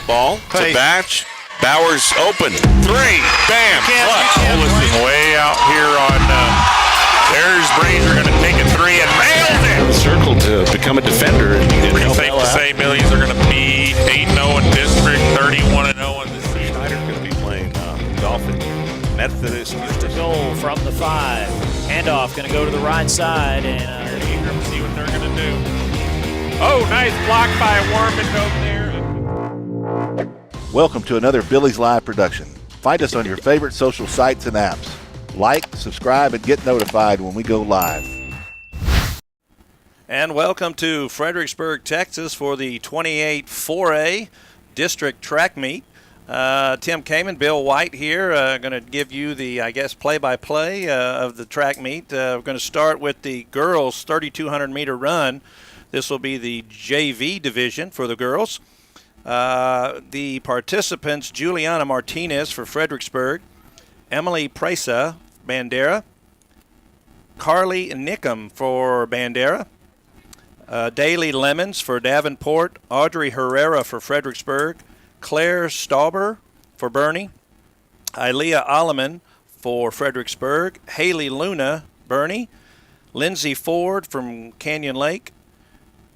Ball to Batch. Bowers open. 3. Bam. Olison way out here on. There's Brazier going to take a 3 and nails it. Circle to become a defender. Pretty safe to say Billies are going to be 8-0 in district, 31-0 in this season. Schneider's going to be playing Dolphin Methodist. First and goal from the 5. Handoff going to go to the right side, and Ingram, see what they're going to do. Oh, nice block by Warman over there. Welcome to another Billies.Live production. Find us on your favorite social sites and apps. Like, subscribe, and get notified when we go live. And welcome to Fredericksburg, Texas for the 28 4A District Track Meet. Tim Kamen, Bill White here, going to give you the, play-by-play of the track meet. We're going to start with the girls' 3,200-meter run. This will be the JV division for the girls. The participants, Juliana Martinez for Fredericksburg, Emily Presa, Bandera, Carly Nickham for Bandera, Daly Lemons for Davenport, Audrey Herrera for Fredericksburg, Claire Stauber for Bernie, Ilea Alleman for Fredericksburg, Haley Luna, Bernie, Lindsay Ford from Canyon Lake,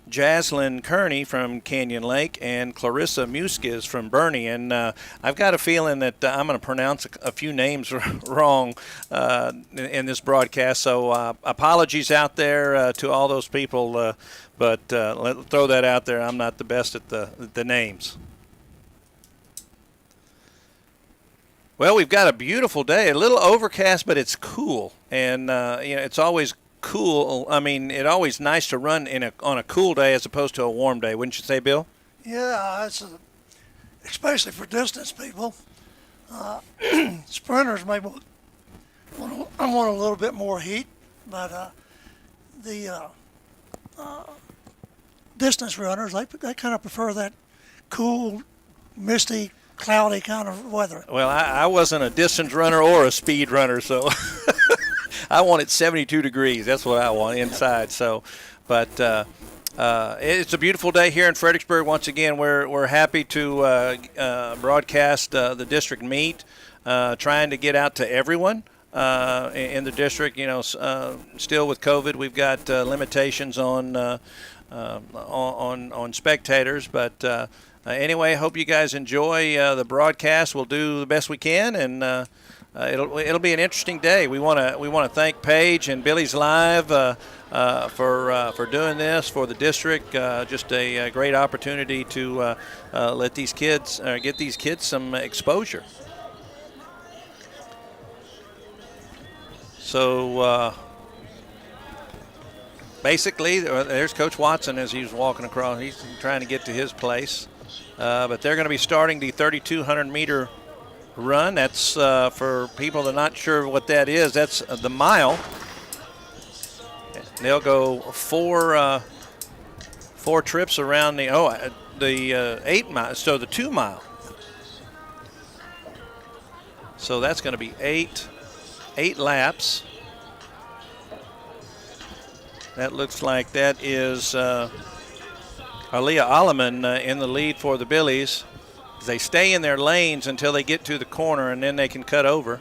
Jaslyn Kearney from Canyon Lake, and Clarissa Muskiz from Bernie. And I've got a feeling that I'm going to pronounce a few names wrong in this broadcast, so apologies out there to all those people, but let's throw that out there. I'm not the best at the names. Well, we've got a beautiful day, a little overcast, but it's cool, and it's always cool. I mean, it's always nice to run on a cool day as opposed to a warm day, wouldn't you say, Bill? Yeah, especially for distance people. Sprinters may want a little bit more heat, but the distance runners, they kind of prefer that cool, misty, cloudy kind of weather. Well, I wasn't a distance runner or a speed runner, so I wanted 72 degrees. That's what I want inside. So, but it's a beautiful day here in Fredericksburg. Once again, we're happy to broadcast the district meet, trying to get out to everyone in the district. Still with COVID, we've got limitations on spectators, but. Anyway, hope you guys enjoy the broadcast. We'll do the best we can, and it'll be an interesting day. We want to thank Paige and Billies.Live for doing this for the district. Just a great opportunity to let these kids get these kids some exposure. So basically, there's Coach Watson as he's walking across. He's trying to get to his place. But they're going to be starting the 3,200-meter run. That's for people that are not sure what that is. That's the mile. They'll go four trips around the 8 miles. So the 2 mile. So that's going to be eight laps. That looks like that is. Aliyah Alleman in the lead for the Billies. They stay in their lanes until they get to the corner, and then they can cut over.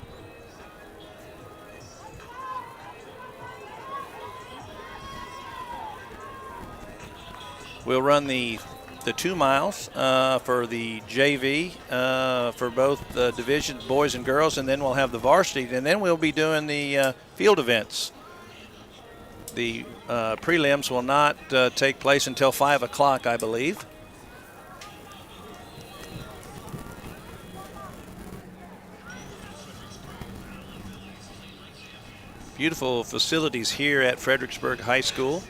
We'll run the 2 miles for the JV for both the divisions, boys and girls, and then we'll have the varsity, and then we'll be doing the field events. The prelims will not take place until 5 o'clock, I believe. Beautiful facilities here at Fredericksburg High School.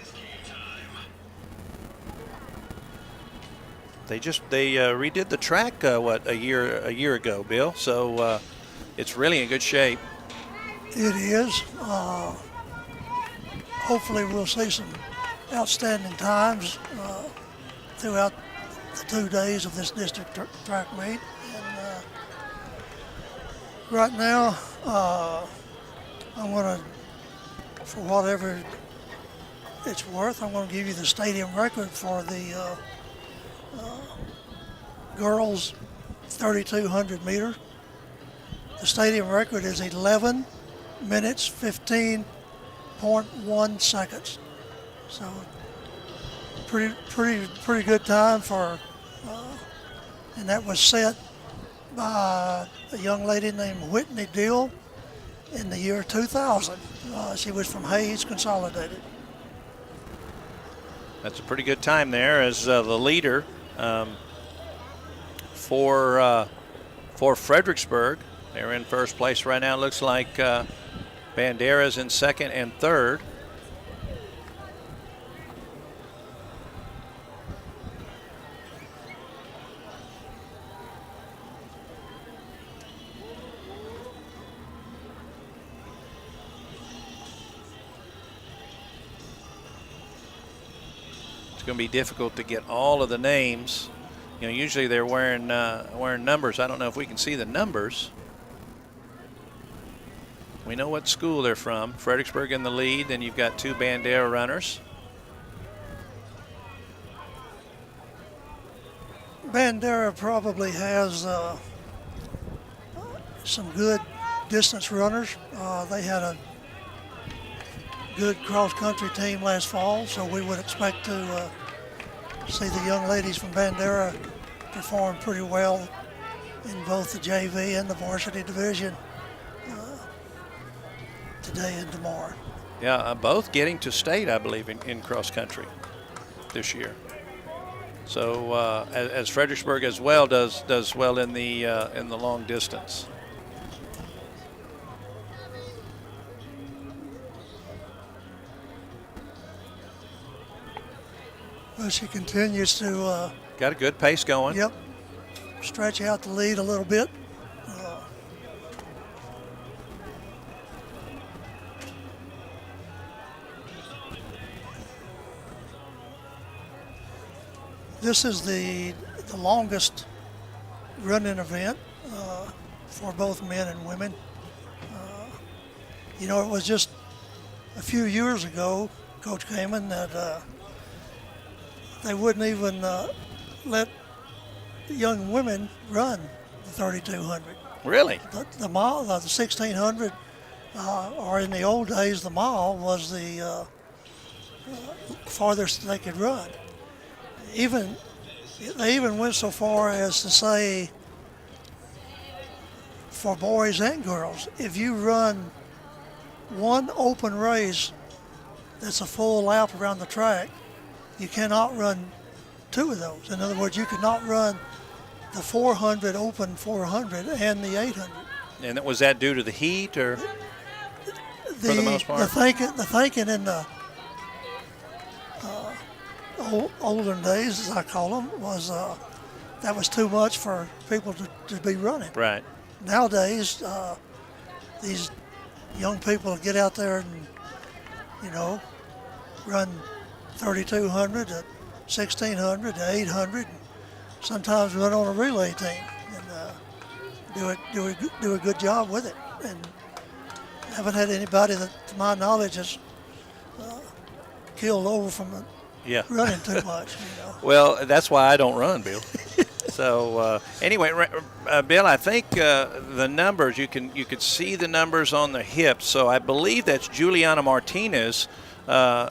They redid the track a year ago, Bill. So it's really in good shape. It is. Hopefully we'll see some outstanding times throughout the 2 days of this district track meet. And right now, I'm going to, for whatever it's worth, I'm going to give you the stadium record for the girls 3,200 meter. The stadium record is 11 minutes 15.1 seconds. So pretty good time for, and that was set by a young lady named Whitney Dill in the year 2000. She was from Hayes Consolidated. That's a pretty good time there as the leader for Fredericksburg. They're in first place right now. Looks like Bandera's in second and third. It's going to be difficult to get all of the names. You know, usually they're wearing numbers. I don't know if we can see the numbers. We know what school they're from. Fredericksburg in the lead. Then you've got two Bandera runners. Bandera probably has some good distance runners. They had a good cross-country team last fall, so we would expect to see the young ladies from Bandera perform pretty well in both the JV and the varsity division today and tomorrow. Yeah, both getting to state, I believe, in cross-country this year. So as Fredericksburg as well does well in the long distance. Well, she continues to got a good pace going. Yep, stretch out the lead a little bit. This is the longest running event for both men and women. You know, it was just a few years ago, Coach Kamen, that they wouldn't even let young women run the 3,200. Really? The mile, the 1,600, or in the old days, the mile was the farthest they could run. They even went so far as to say, for boys and girls, if you run one open race that's a full lap around the track, you cannot run two of those. In other words, you could not run the 400 open 400 and the 800. And was that due to the heat, or for the most part? The thinking in the olden days, as I call them, was that was too much for people to be running. Right. Nowadays, these young people get out there and, you know, run 3,200 to 1,600 to 800, and sometimes run on a relay team and do a good job with it. And haven't had anybody that, to my knowledge, has killed over from running too much. You know? Well, that's why I don't run, Bill. So anyway, Bill, I think the numbers, you could see the numbers on the hips. So I believe that's Juliana Martinez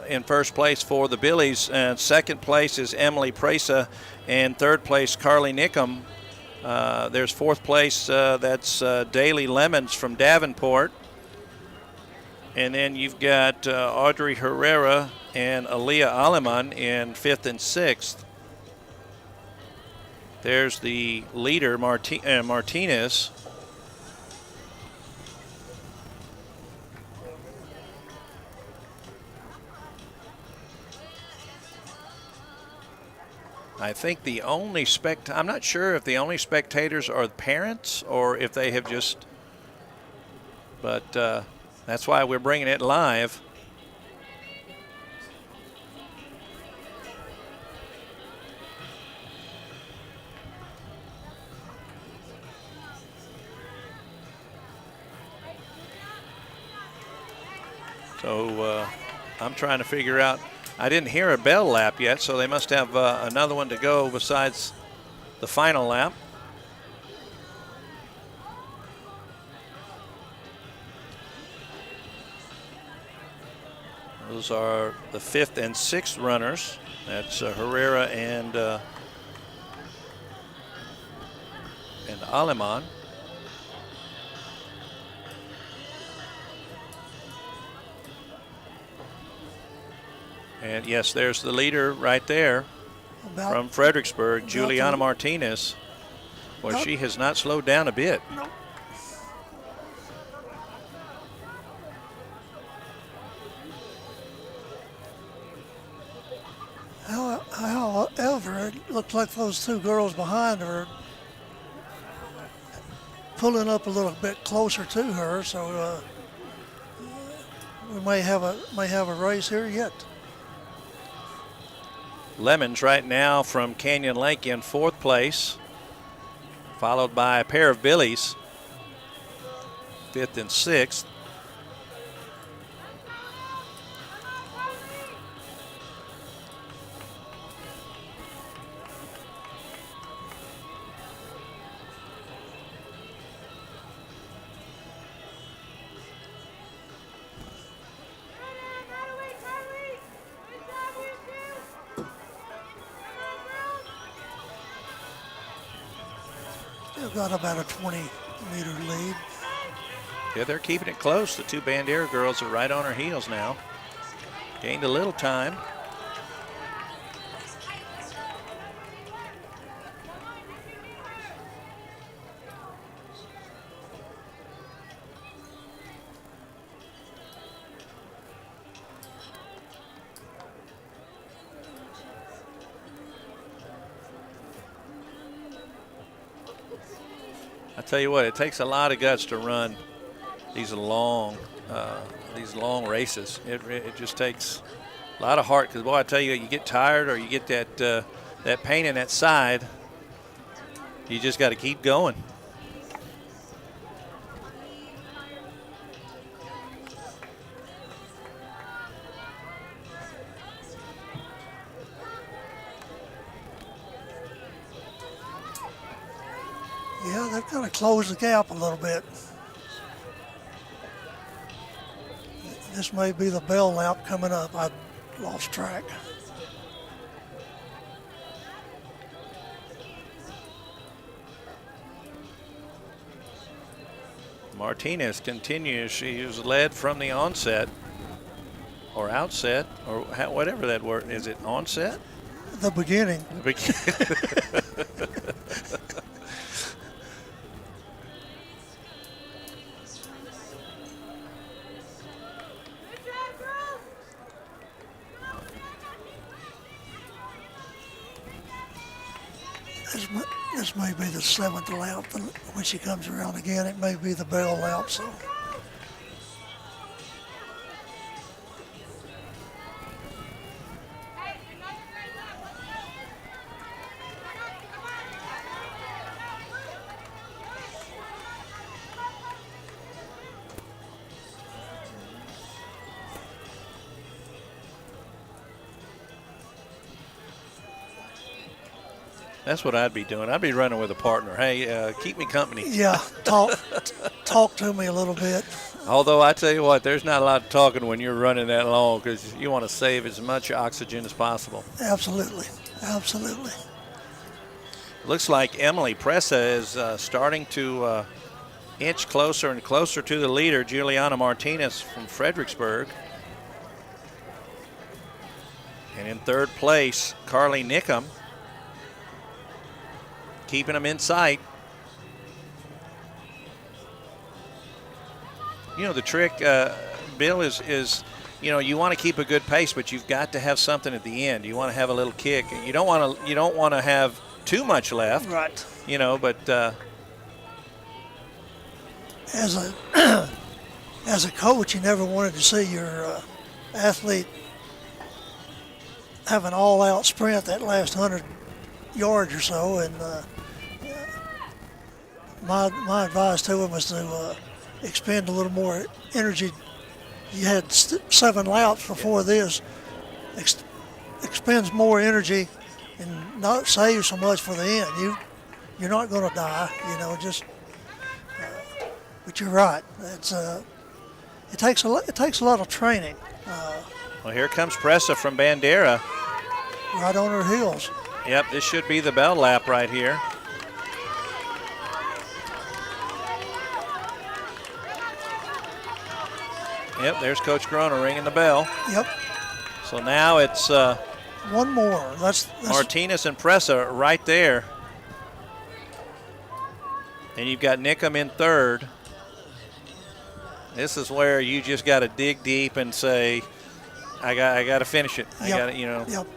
in first place for the Billies, and second place is Emily Presa, and third place Carly Nickham. There's fourth place, that's Daly Lemons from Davenport, and then you've got Audrey Herrera and Aaliyah Aleman in fifth and sixth. There's the leader, Martinez. I think the only I'm not sure if the only spectators are the parents or if they have just, but that's why we're bringing it live. So I'm trying to figure out. I didn't hear a bell lap yet, so they must have another one to go besides the final lap. Those are the 5th and 6th runners. That's Herrera and Aleman. And yes, there's the leader right there from Fredericksburg, Juliana Martinez. Well, she has not slowed down a bit. No. However, it looks like those two girls behind her pulling up a little bit closer to her, so we may have a race here yet. Lemons right now from Canyon Lake in 4th place, followed by a pair of Billies, 5th and 6th. Still got about a 20-meter lead. Yeah, they're keeping it close. The 2 Bandera girls are right on her heels now. Gained a little time. I tell you what, it takes a lot of guts to run these long races. It just takes a lot of heart, because boy, I tell you, you get tired or you get that pain in that side, you just got to keep going. Yeah, they've kind of closed the gap a little bit. This may be the bell lap coming up. I lost track. Martinez continues. She was led from the onset or outset or whatever that word is. It onset? The beginning. This may be the 7th lap. When she comes around again, it may be the bell lap. So. That's what I'd be doing. I'd be running with a partner. Hey, keep me company. Yeah, talk to me a little bit. Although I tell you what, there's not a lot of talking when you're running that long, because you want to save as much oxygen as possible. Absolutely, absolutely. Looks like Emily Pressa is starting to inch closer and closer to the leader, Juliana Martinez from Fredericksburg. And in 3rd place, Carly Nickham, keeping them in sight. You know, the trick, Bill, is you want to keep a good pace, but you've got to have something at the end. You want to have a little kick. You don't want to have too much left. Right. But as a coach, you never wanted to see your athlete have an all-out sprint that last 100 yards or so, and my advice to him was to expend a little more energy. You had 7 laps before this. Expends more energy and not save so much for the end. you're not going to die. Just. But you're right. It takes a lot of training. Well, here comes Pressa from Bandera. Right on her heels. Yep, this should be the bell lap right here. Yep, there's Coach Groner ringing the bell. Yep. So now it's one more. That's Martinez and Pressa right there. And you've got Nickham in third. This is where you just got to dig deep and say, I got to finish it. I got to, Yep.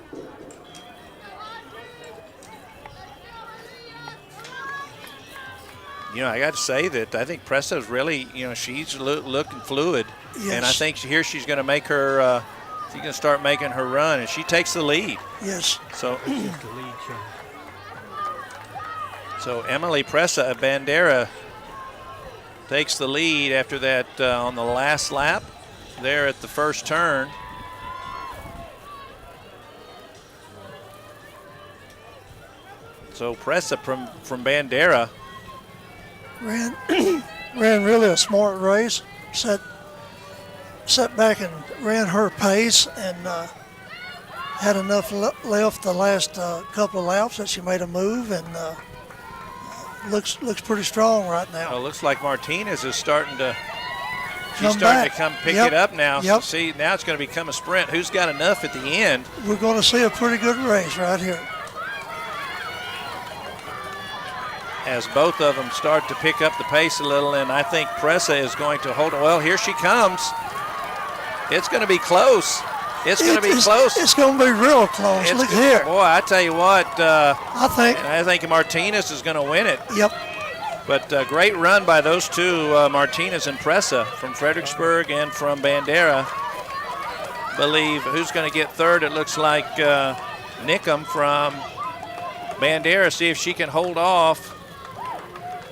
I got to say that I think Pressa's really, she's looking fluid. Yes. And I think here she's going to make her, she's going to start making her run, and she takes the lead. Yes. So Emily Pressa of Bandera takes the lead after that on the last lap there at the first turn. So Pressa from Bandera ran really a smart race. Set back and ran her pace and had enough left the last couple of laps that she made a move and looks pretty strong right now. Well, it looks like Martinez is starting to come pick Yep. it up now. Yep. So see, now it's going to become a sprint. Who's got enough at the end? We're going to see a pretty good race right here. As both of them start to pick up the pace a little, and I think Pressa is going to hold it. Well, here she comes. It's going to be close. It's going to be close. It's going to be real close. Look here. Boy, I tell you what, I think Martinez is going to win it. Yep. But great run by those two, Martinez and Pressa from Fredericksburg and from Bandera. Believe who's going to get third? It looks like Nickham from Bandera. See if she can hold off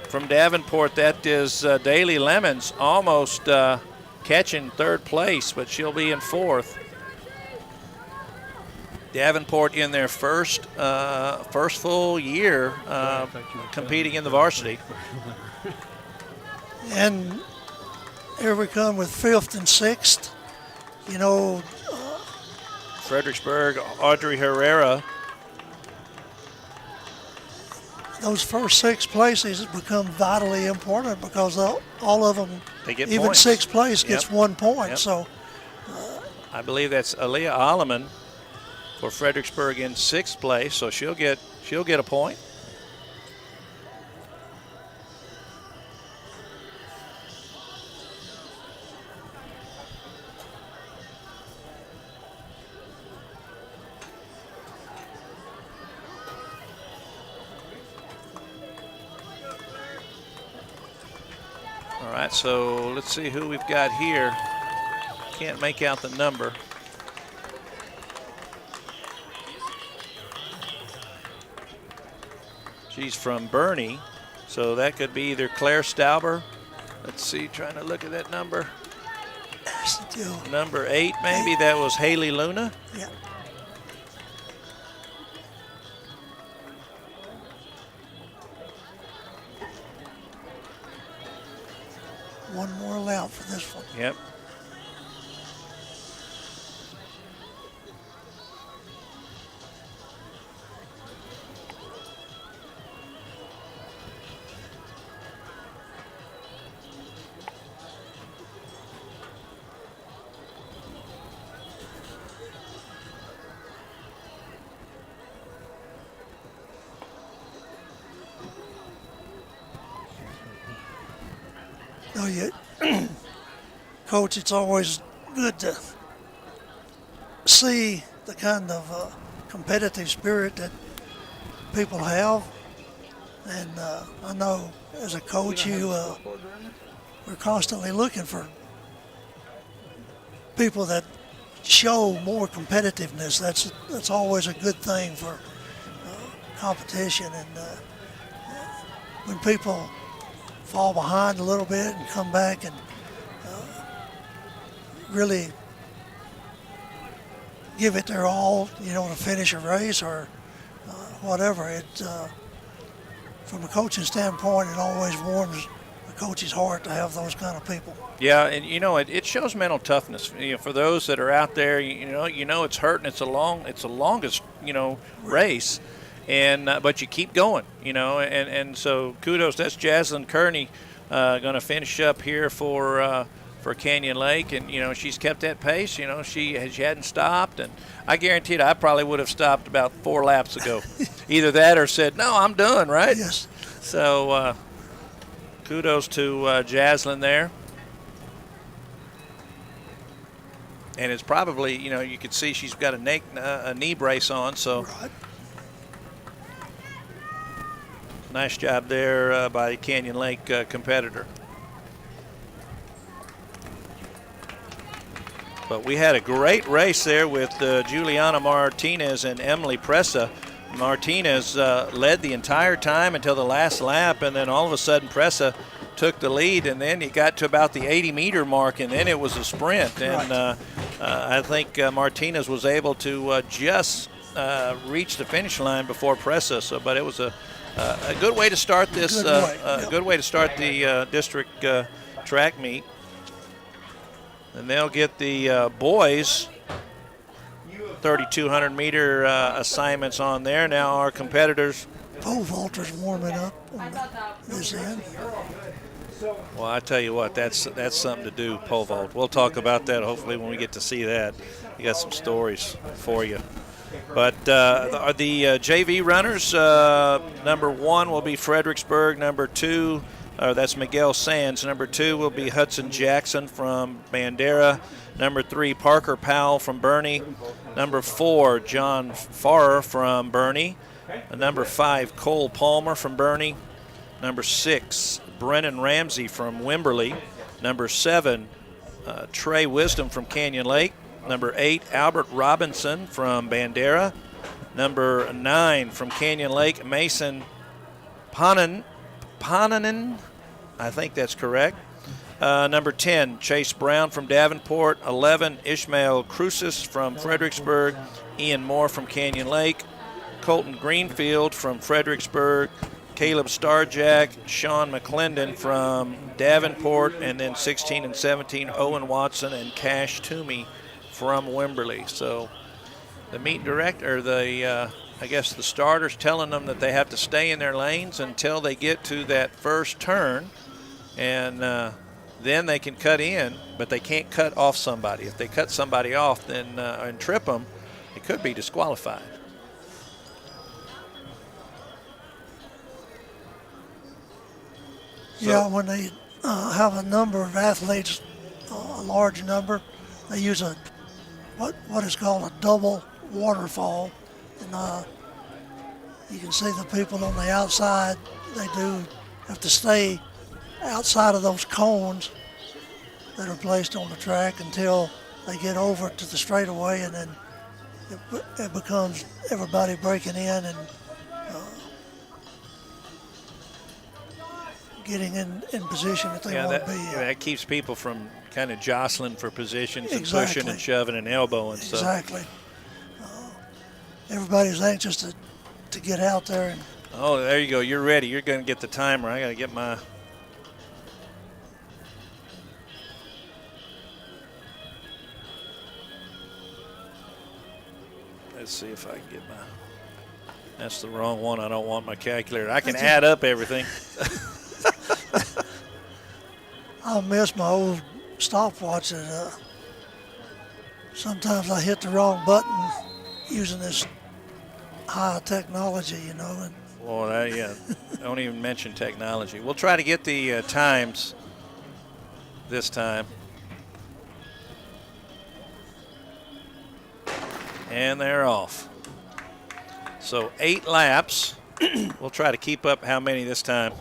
from Davenport. That is Daly Lemons almost catching third place, but she'll be in fourth. Davenport in their first full year competing in the varsity. And here we come with fifth and sixth. Fredericksburg, Audrey Herrera. Those first six places become vitally important because all of them, They get even points. sixth place gets 1 point. Yep. So I believe that's Aaliyah Alleman for Fredericksburg in sixth place, so she'll get a point. All right, so let's see who we've got here. Can't make out the number. She's from Bernie, so that could be either Claire Stauber. Let's see, trying to look at that number. still, Number 8, maybe. That was Haley Luna. yeah. One more lap for this one. Yep. No, you, Coach, it's always good to see the kind of competitive spirit that people have. And I know as a coach, we're constantly looking for people that show more competitiveness. That's always a good thing for competition. And when people fall behind a little bit and come back and really give it their all, to finish a race or whatever. from a coaching standpoint, it always warms the coach's heart to have those kind of people. Yeah, and it shows mental toughness. For those that are out there, it's hurting. It's the longest race, and but you keep going. And so kudos. That's Jaslyn Kearney going to finish up here for Canyon Lake, and she's kept that pace. She hadn't stopped, and I guarantee I probably would have stopped about 4 laps ago. Either that or said, no, I'm done. Right? Yes. So kudos to Jaslyn there. And it's probably, you could see she's got a knee brace on, so Right. nice job there by the Canyon Lake competitor. But we had a great race there with Juliana Martinez and Emily Pressa. Martinez led the entire time until the last lap, and then all of a sudden Pressa took the lead, and then he got to about the 80-meter mark, and then it was a sprint. And I think Martinez was able to just reach the finish line before Pressa. But it was a good way to start this. Good way to start the district track meet. And they'll get the boys 3,200-meter assignments on there. Now our competitors. Pole vaulters warming up on this end. Well, I tell you what, that's something to do, pole vault. We'll talk about that hopefully when we get to see that. We got some stories for you. But the JV runners, number 1 will be Fredericksburg. Number 2, that's Miguel Sands. Number 2 will be Hudson Jackson from Bandera. Number 3, Parker Powell from Bernie. Number 4, John Farrer from Bernie. Number 5, Cole Palmer from Bernie. Number 6, Brennan Ramsey from Wimberley. Number 7, Trey Wisdom from Canyon Lake. Number 8, Albert Robinson from Bandera. Number 9, from Canyon Lake, Mason Ponanen. I think that's correct. Number 10, Chase Brown from Davenport. 11, Ishmael Crucis from Fredericksburg. Ian Moore from Canyon Lake. Colton Greenfield from Fredericksburg. Caleb Starjack, Sean McClendon from Davenport, and then 16 and 17, Owen Watson and Cash Toomey from Wimberley. So the meet director, I guess the starters telling them that they have to stay in their lanes until they get to that first turn, and then they can cut in, but they can't cut off somebody. If they cut somebody off then and trip them, it could be disqualified. Yeah, when they have a number of athletes, a large number, they use what is called a double waterfall, and you can see the people on the outside. They do have to stay outside of those cones that are placed on the track until they get over to the straightaway, and then it becomes everybody breaking in and getting in position that they want to be in. That keeps people from kind of jostling for positions Exactly. and pushing and shoving and elbowing. Exactly. Everybody's anxious to get out there. And Oh, there you go. You're ready. You're going to get the timer. I got to get my... Let's see if I can get my... That's the wrong one. I don't want my calculator. I can add up everything. I miss my old stopwatch. That sometimes I hit the wrong button using this high technology, And Well, yeah. Don't even mention technology. We'll try to get the times this time. And they're off. So 8 laps. We'll try to keep up how many this time.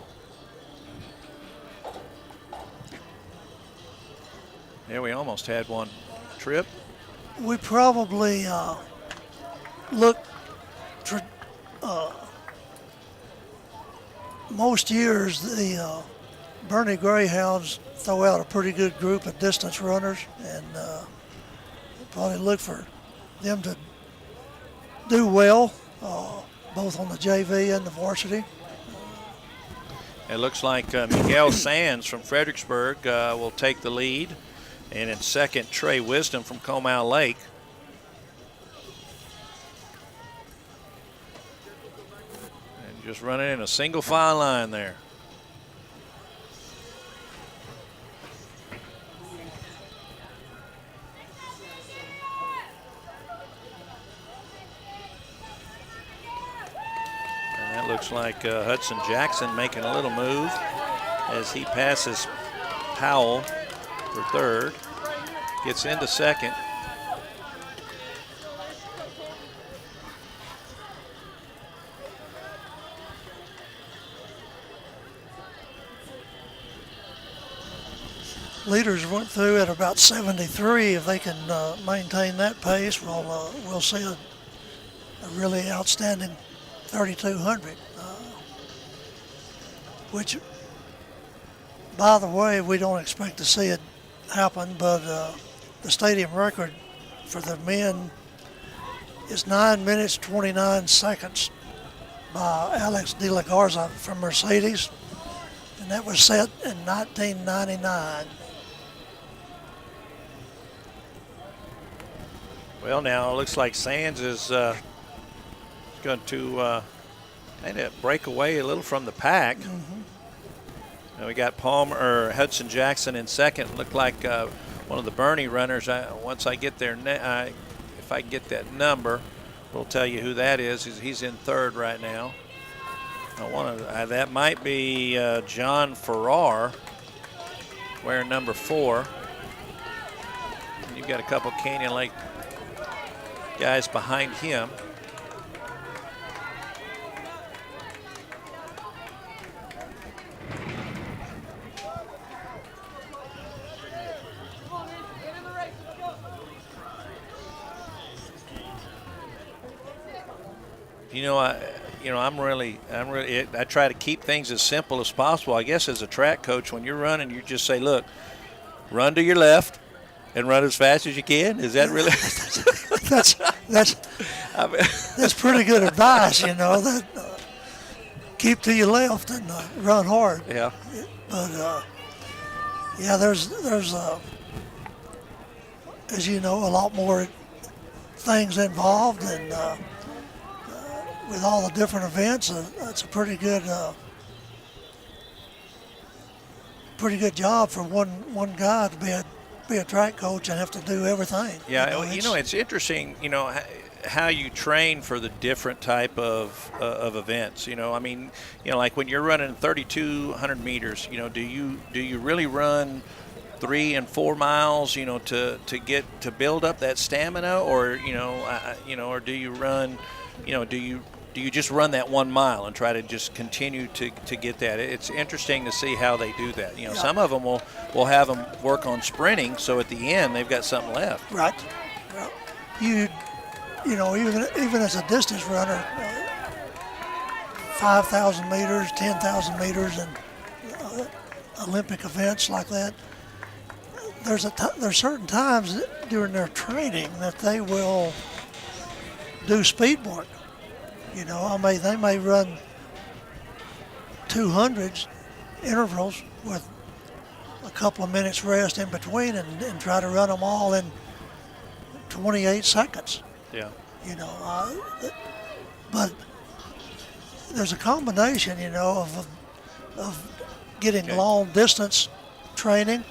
There, we almost had one trip. we probably look. Most years, the Bernie Greyhounds throw out a pretty good group of distance runners, and probably look for them to do well, both on the JV and the varsity. It looks like Miguel Sands from Fredericksburg will take the lead. And in second, Trey Wisdom from Comal Lake. And just running in a single file line there. That looks like Hudson Jackson making a little move as he passes Powell for third, gets into second. Leaders went through at about 73. If they can maintain that pace, we'll see a really outstanding 3,200, which, by the way, we don't expect to see it happen, but the stadium record for the men is 9 minutes 29 seconds by Alex De La Garza from Mercedes, and that was set in 1999. Well, now it looks like Sands is going to maybe break away a little from the pack. Now we got Hudson Jackson in second. Looked like one of the Bernie runners. Once I get there, if I get that number, we'll tell you who that is. He's in third right now. That might be John Farrar, wearing number 4. And you've got a couple Canyon Lake guys behind him. I try to keep things as simple as possible. I guess as a track coach, when you're running, you just say, look, run to your left and run as fast as you can. Is that really? that's pretty good advice, that keep to your left and run hard. Yeah. But there's as you know, a lot more things involved, and with all the different events, that's a pretty good job for one guy to be a track coach and have to do everything. Yeah, it's interesting, how you train for the different type of events. Like when you're running 3,200 meters, do you really run 3 and 4 miles, to build up that stamina, or or do you run, do you just run that 1 mile and try to just continue to get that? It's interesting to see how they do that. Some of them will have them work on sprinting, so at the end they've got something left. Right. Well, even as a distance runner, 5,000 meters, 10,000 meters, and Olympic events like that, there's certain times during their training that they will do speed work. They may run 200s intervals with a couple of minutes rest in between, and try to run them all in 28 seconds. Yeah. But there's a combination, of getting long distance training,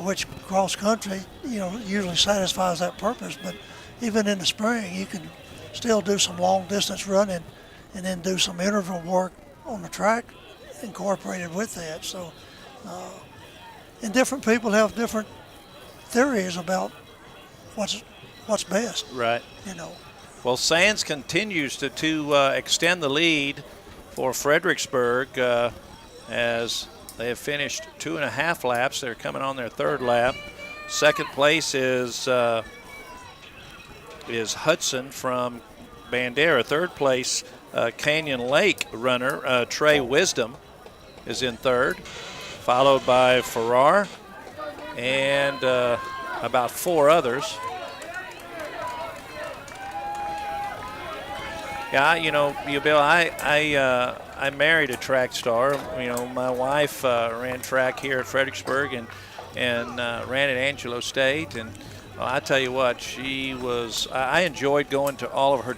which cross country, usually satisfies that purpose. But even in the spring, you can still do some long distance running and then do some interval work on the track incorporated with that. So, and different people have different theories about what's best. Right. Well, Sands continues to extend the lead for Fredericksburg as they have finished 2.5 laps. They're coming on their third lap. Second place is Hudson from Bandera. Third place, Canyon Lake runner Trey Wisdom is in third, followed by Farrar and about 4 others. Yeah, Bill, I I married a track star. You know, my wife ran track here at Fredericksburg and ran at Angelo State. And I tell you what, she was. I enjoyed going to all of her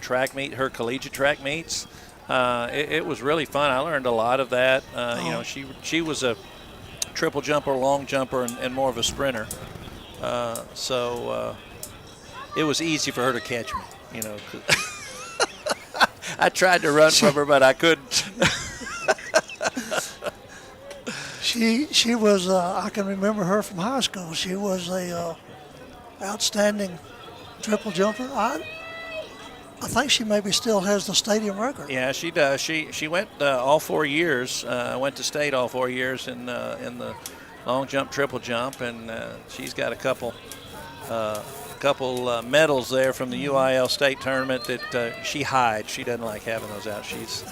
her collegiate track meets. It was really fun. I learned a lot of that. You know, she was a triple jumper, long jumper, and more of a sprinter. So it was easy for her to catch me. You know. I tried to run from her, but I couldn't. She was. I can remember her from high school. She was a outstanding triple jumper. I think she maybe still has the stadium record. Yeah, she does. She went all 4 years. Went to state all 4 years in the long jump, triple jump, and she's got a couple medals there from the UIL state tournament that she hides. She doesn't like having those out. She's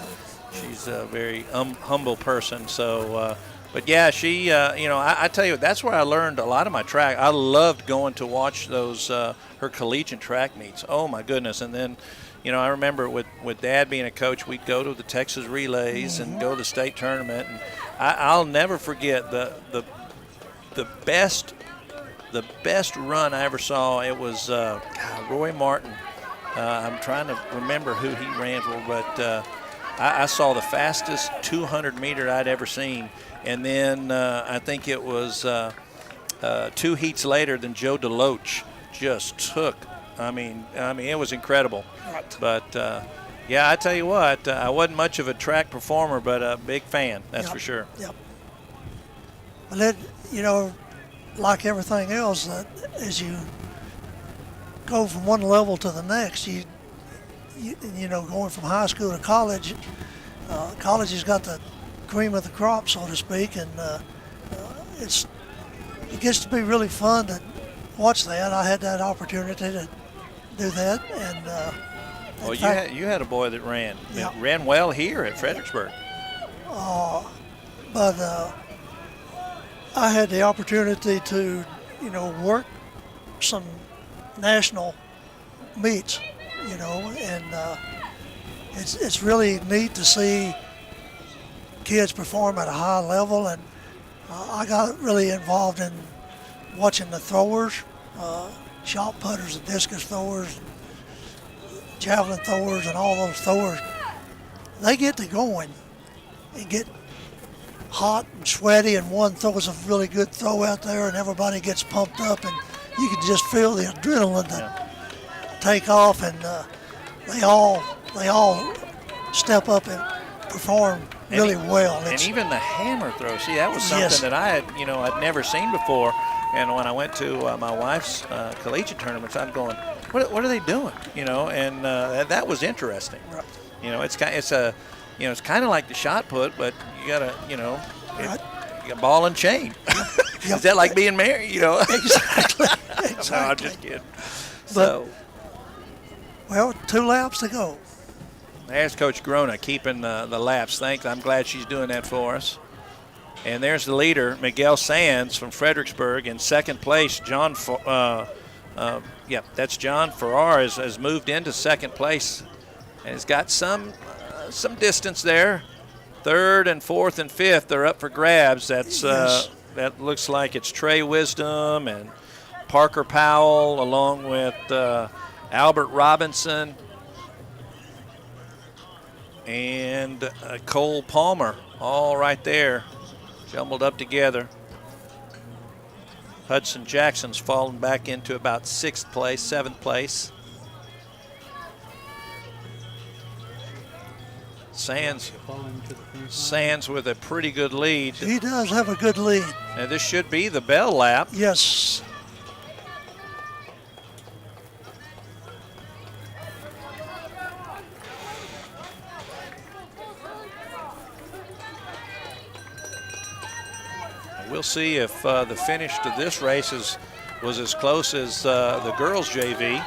a very humble person. So, but yeah, she, you know, I tell you, that's where I learned a lot of my track. I loved going to watch those her collegiate track meets. Oh my goodness! And then, you know, I remember with Dad being a coach, we'd go to the Texas relays and go to the state tournament. And I'll never forget the best run I ever saw. It was Roy Martin. I'm trying to remember who he ran for, but I saw the fastest 200 meter I'd ever seen. And then I think it was 2 heats later than Joe DeLoach just took. I mean, it was incredible. But yeah, I tell you what, I wasn't much of a track performer, but a big fan. That's for sure. Yep. But it, you know, like everything else, as you go from one level to the next, you know, going from high school to college, college has got the cream of the crop, so to speak, and it gets to be really fun to watch that. I had that opportunity to do that, and well, you had a boy that ran well here at Fredericksburg. But I had the opportunity to, you know, work some national meets, you know, and it's really neat to see kids perform at a high level, and I got really involved in watching the throwers, shot putters and discus throwers, javelin throwers, and all those throwers. They get to going and get hot and sweaty, and one throws a really good throw out there, and everybody gets pumped up, and you can just feel the adrenaline take off, and they all step up and perform really well. And even the hammer throw, see, that was something that I'd never seen before. And when I went to my wife's collegiate tournaments, I'm going, what are they doing? You know, and that was interesting. Right. You know, it's kind of like the shot put, but you gotta, you know, you got ball and chain. Is that like being married? You know, Exactly. No, I'm just kidding. So, well, 2 laps to go. there's Coach Grona keeping the laps. Thanks. I'm glad she's doing that for us. And there's the leader, Miguel Sands from Fredericksburg. In second place, that's John Farrar has moved into second place and has got some distance there. Third and fourth and fifth are up for grabs. That looks like it's Trey Wisdom and Parker Powell along with Albert Robinson and Cole Palmer, all right there, jumbled up together. Hudson Jackson's fallen back into about 6th place, 7th place. Sands with a pretty good lead. He does have a good lead. Now this should be the bell lap. Yes. We'll see if the finish to this race was as close as the girls' JV.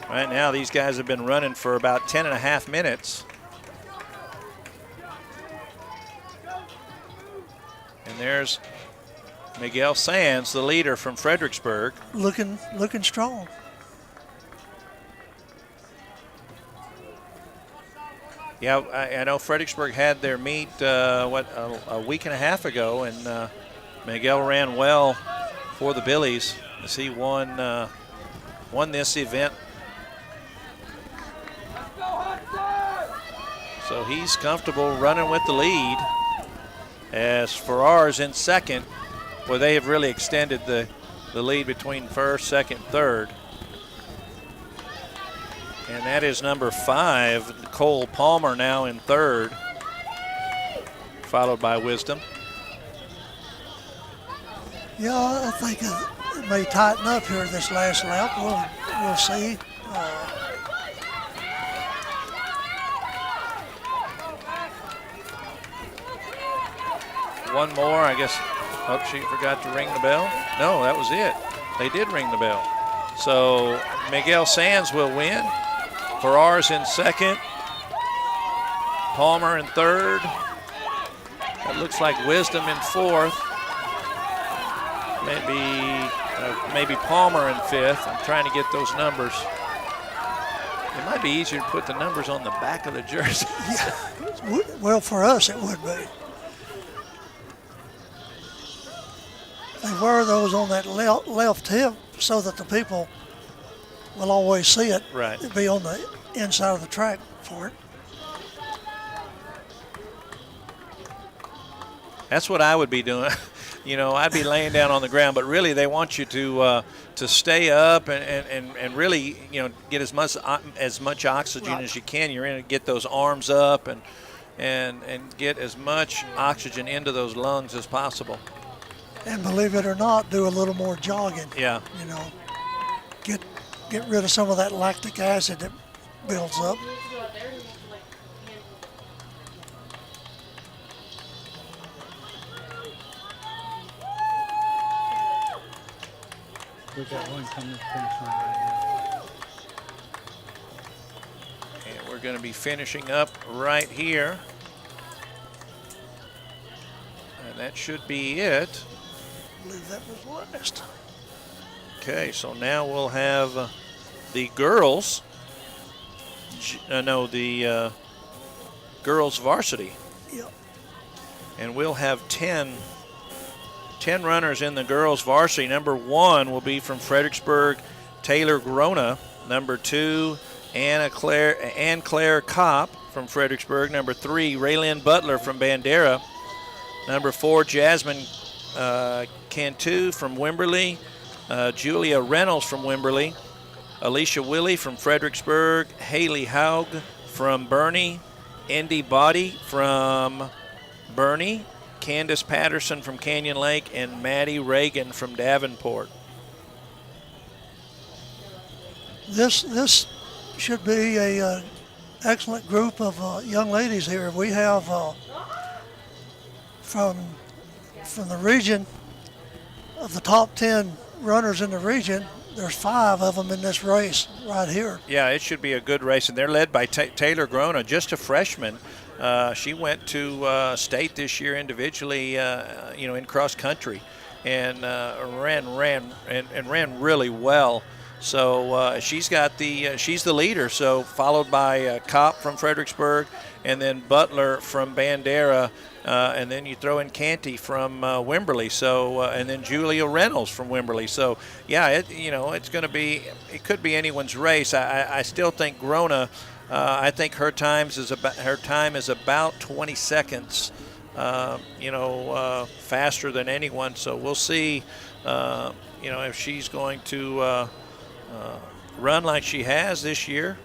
Right now, these guys have been running for about 10.5 minutes. And there's Miguel Sands, the leader from Fredericksburg. Looking strong. Yeah, I know Fredericksburg had their meet, a week and a half ago, and Miguel ran well for the Billies as he won this event. So he's comfortable running with the lead. As Farrar's in second, where they have really extended the lead between first, second, third. And that is number 5, Nicole Palmer, now in third, followed by Wisdom. Yeah, I think it may tighten up here this last lap. We'll see. One more, I guess. Oh, she forgot to ring the bell. No, that was it. They did ring the bell. So Miguel Sands will win. Farrar's in second. Palmer in third. It looks like Wisdom in fourth. Maybe Palmer in fifth. I'm trying to get those numbers. It might be easier to put the numbers on the back of the jersey. Yeah. Well, for us, it would be. They wear those on that left hip so that the people will always see it. Right. It'd be on the inside of the track for it. That's what I would be doing. I'd be laying down on the ground, but really they want you to stay up and really, get as much oxygen Right. as you can. You're going to get those arms up and get as much oxygen into those lungs as possible. And believe it or not, do a little more jogging. Yeah. Get rid of some of that lactic acid that builds up. We've got one coming to the finish line right now. And we're going to be finishing up right here. And that should be it. I believe that was last. Okay, so now we'll have the girls. The girls varsity. Yep. And we'll have 10 runners in the girls varsity. Number 1 will be from Fredericksburg, Taylor Grona. Number 2, Ann Claire Kopp from Fredericksburg. Number 3, Raylyn Butler from Bandera. Number 4, Jasmine Cantu from Wimberley. Julia Reynolds from Wimberley. Alicia Willie from Fredericksburg. Haley Haug from Bernie. Indy Body from Bernie. Candace Patterson from Canyon Lake, and Maddie Reagan from Davenport. This should be a excellent group of young ladies here. We have from the region, of the top 10 runners in the region, there's 5 of them in this race right here. Yeah, it should be a good race, and they're led by Taylor Grona, just a freshman. She went to state this year individually, in cross country, and ran really well. So she's the leader. So followed by Kopp from Fredericksburg, and then Butler from Bandera, and then you throw in Canty from Wimberley. So and then Julia Reynolds from Wimberley. So yeah, it's going to be, it could be anyone's race. I still think Grona. I think her time is about 20 seconds, faster than anyone. So we'll see, if she's going to run like she has this year.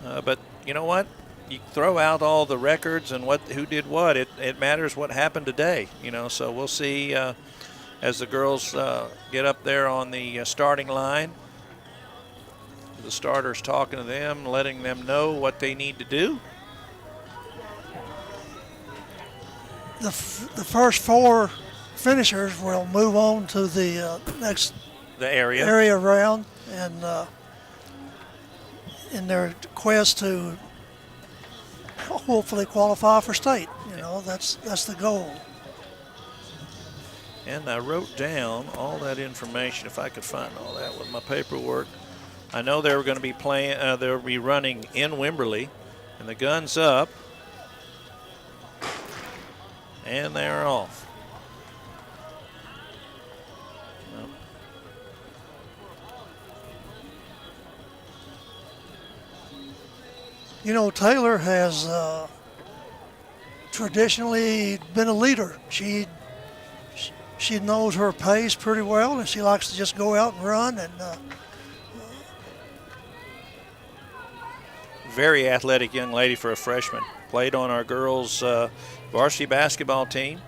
But you know what? You throw out all the records and who did what. It matters what happened today. So we'll see as the girls get up there on the starting line. The starters talking to them, letting them know what they need to do. The first 4 finishers will move on to the next area round, and in their quest to hopefully qualify for state. That's the goal. And I wrote down all that information, if I could find all that with my paperwork. I know they were going to be they'll be running in Wimberley, And the gun's up. And they're off. You know, Taylor has traditionally been a leader. She knows her pace pretty well, and she likes to just go out and run. And very athletic young lady for a freshman. Played on our girls' varsity basketball team.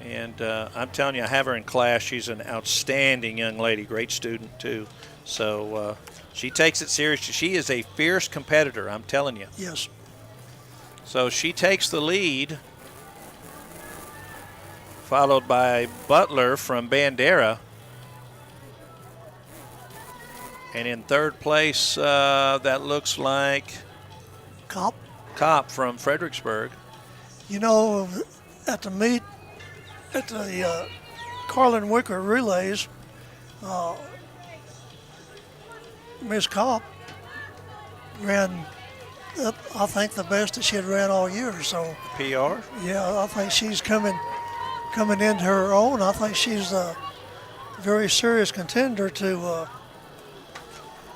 And I'm telling you, I have her in class. She's an outstanding young lady, great student too. So she takes it seriously. She is a fierce competitor, I'm telling you. yes, So she takes the lead, followed by Butler from Bandera. And in third place, that looks like Kopp. from Fredericksburg. You know, at the meet, at the Carlin Wicker relays, Miss Kopp ran, I think, the best that she had ran all year. So PR? yeah, I think she's coming into her own. I think she's a very serious contender to.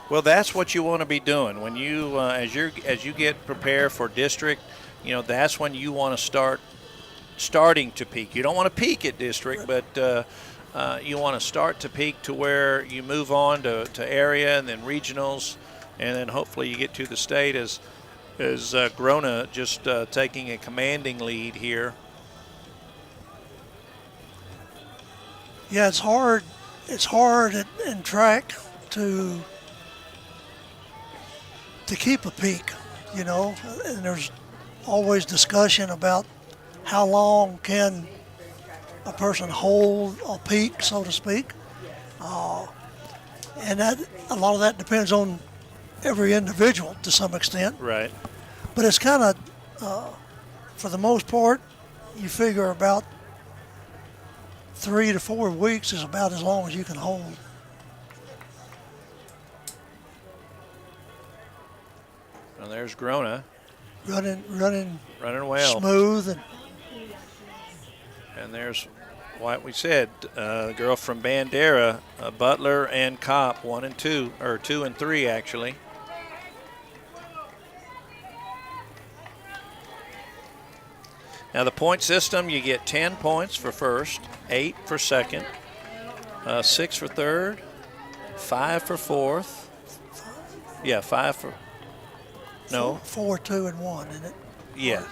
Well, that's what you want to be doing when you, as you get prepared for district. You know, that's when you want to starting to peak. You don't want to peak at district, but you want to start to peak to where you move on to area and then regionals, and then hopefully you get to the state as Grona just taking a commanding lead here. Yeah, it's hard. It's hard in track to keep a peak, you know, and there's always discussion about how long can a person hold a peak, so to speak, and that a lot of that depends on every individual to some extent. Right. But it's kind of, for the most part, you figure about 3 to 4 weeks is about as long as you can hold. And there's Grona Running well. smooth, And there's what we said, the girl from Bandera, Butler and Kopp, 1 and 2, or 2 and 3 actually. Now the point system, you get 10 points for first, 8 for second, 6 for third, 5 for fourth. Yeah, 5 for. No. 4, 2, and 1, isn't it? Yeah.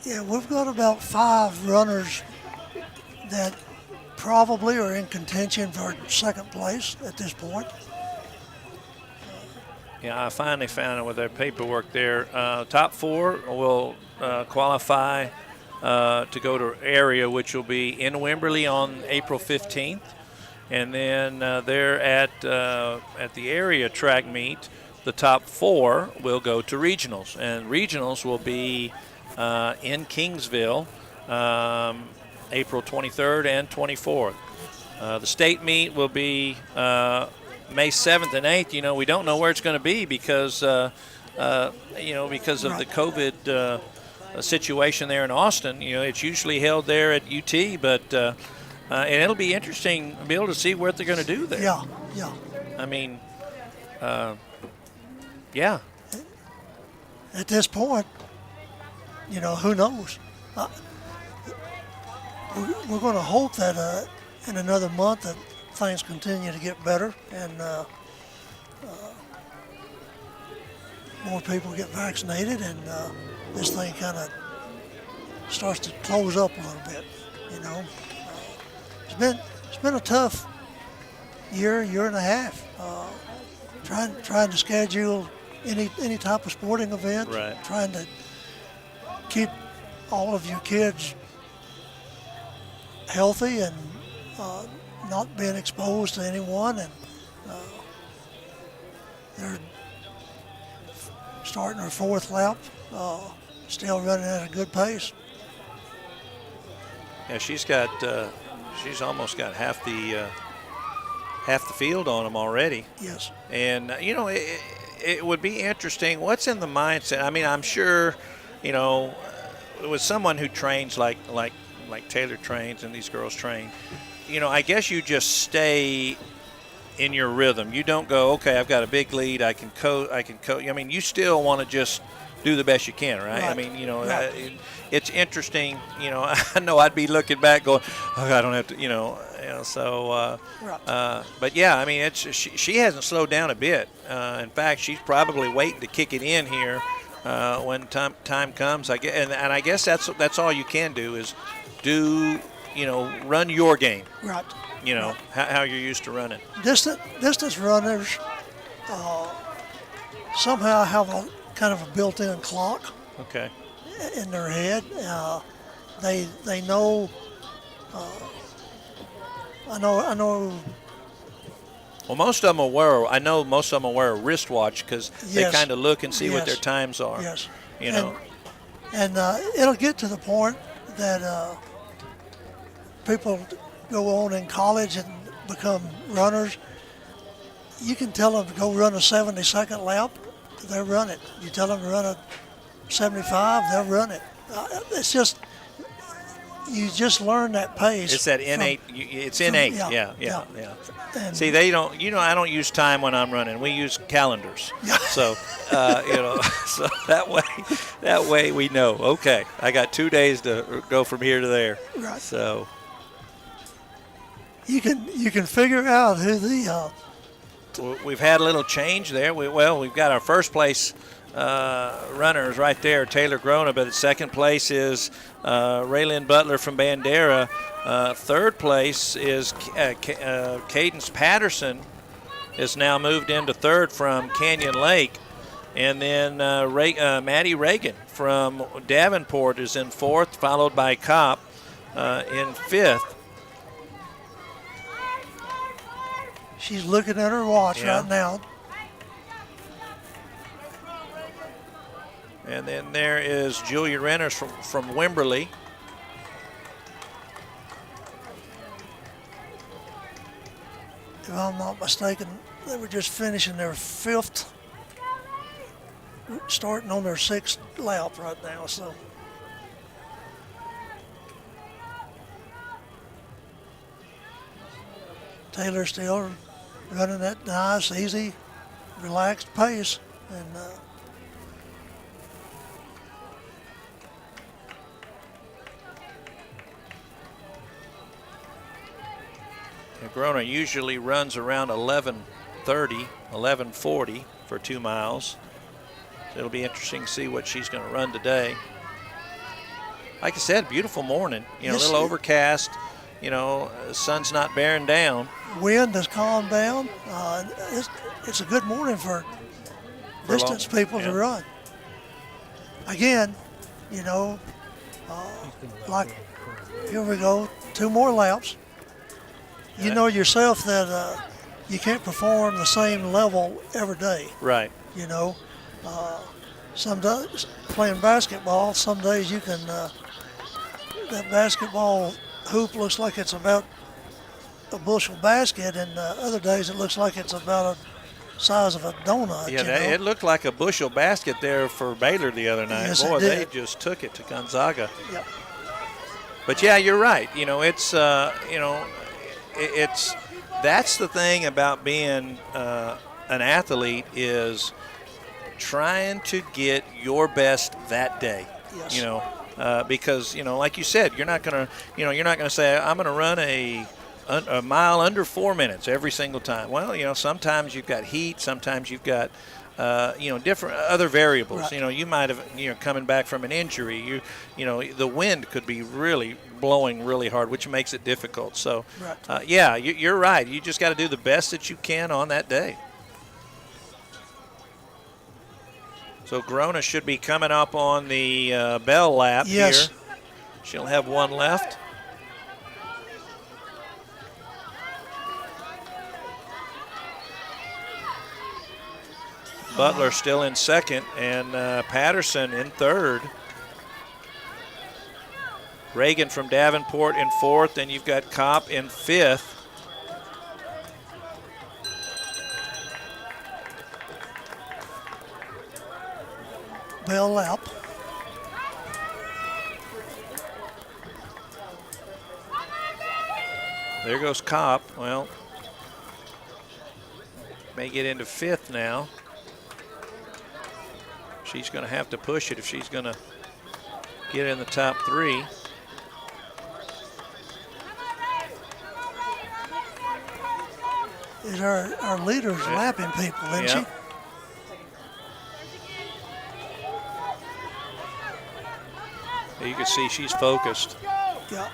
Yeah, we've got about 5 runners that probably are in contention for second place at this point. Yeah, I finally found it with their paperwork there. Top 4 will qualify to go to area, which will be in Wimberley on April 15th. And then there at the area track meet, the top 4 will go to regionals. And regionals will be in Kingsville, April 23rd and 24th. The state meet will be May 7th and 8th. You know, we don't know where it's going to be because, because of the COVID situation there in Austin. You know, it's usually held there at UT, but and it'll be interesting to be able to see what they're going to do there. Yeah. I mean, yeah. At this point, you know, who knows? We're going to hope that in another month that things continue to get better and more people get vaccinated and this thing kind of starts to close up a little bit. You know, it's been a tough year and a half. Trying to schedule any type of sporting event. Right. Trying to keep all of your kids healthy and not being exposed to anyone, and they're starting her 4th lap, still running at a good pace. Yeah, she's almost got half the field on them already. Yes. And it would be interesting. What's in the mindset? I mean, I'm sure, with someone who trains like Taylor trains and these girls train, I guess you just stay in your rhythm. You don't go, okay, I've got a big lead, I can coach. I mean, you still want to just do the best you can, right? I mean, it's interesting. I know I'd be looking back going, oh, I don't have to, so. But yeah, I mean, she hasn't slowed down a bit. In fact, she's probably waiting to kick it in here when time comes. I guess, and I guess that's all you can do is run your game. Right. How you're used to running. Distance runners somehow have a kind of a built-in clock. Okay. In their head. They know. I know. Well, most of them will wear a wristwatch because they kind of look and see what their times are. Yes. And it'll get to the point that people go on in college and become runners. You can tell them to go run a 70-second lap, they'll run it. You tell them to run a 75, they'll run it. It's just, you just learn that pace. It's that innate. It's innate. Yeah. And see, they don't. I don't use time when I'm running. We use calendars. So, so that way we know. Okay, I got 2 days to go from here to there. Right. So you can figure out who the. We've had a little change there. We've got our first place runners right there, Taylor Grona, but second place is Raylyn Butler from Bandera. Third place is Cadence Patterson is now moved into third from Canyon Lake. And then Maddie Reagan from Davenport is in fourth, followed by Kopp in fifth. She's looking at her watch right now. And then there is Julia Renners from Wimberley. If I'm not mistaken, they were just finishing their fifth, starting on their sixth lap right now. So Taylor's still running that nice, easy, relaxed pace. And Grona usually runs around 11:30, 11:40 for 2 miles. So it'll be interesting to see what she's going to run today. Like I said, beautiful morning. A little overcast. The sun's not bearing down. Wind has calmed down. It's a good morning for distance people to run. Again, like here we go, 2 more laps. You know yourself that you can't perform the same level every day. Right. Some days playing basketball, some days you can, that basketball hoop looks like it's about a bushel basket, and other days it looks like it's about the size of a donut. Yeah, it looked like a bushel basket there for Baylor the other night. Yes, boy, it did. They just took it to Gonzaga. Yep. But yeah, you're right. It's it's that's the thing about being an athlete is trying to get your best that day. Yes. Because like you said, you're not gonna say I'm gonna run a mile under 4 minutes every single time. Well, sometimes you've got heat, sometimes you've got different other variables. Right. You might have coming back from an injury. The wind could be really blowing really hard, which makes it difficult. So, right. You're right. You just got to do the best that you can on that day. So Grona should be coming up on the bell lap here. She'll have one left. Butler still in second, and Patterson in third. Reagan from Davenport in fourth, and you've got Kopp in fifth. Bell lap. There goes Kopp. Well, may get into fifth now. She's going to have to push it if she's going to get in the top three. Is our leader's lapping people, isn't she? You can see she's focused. Yeah.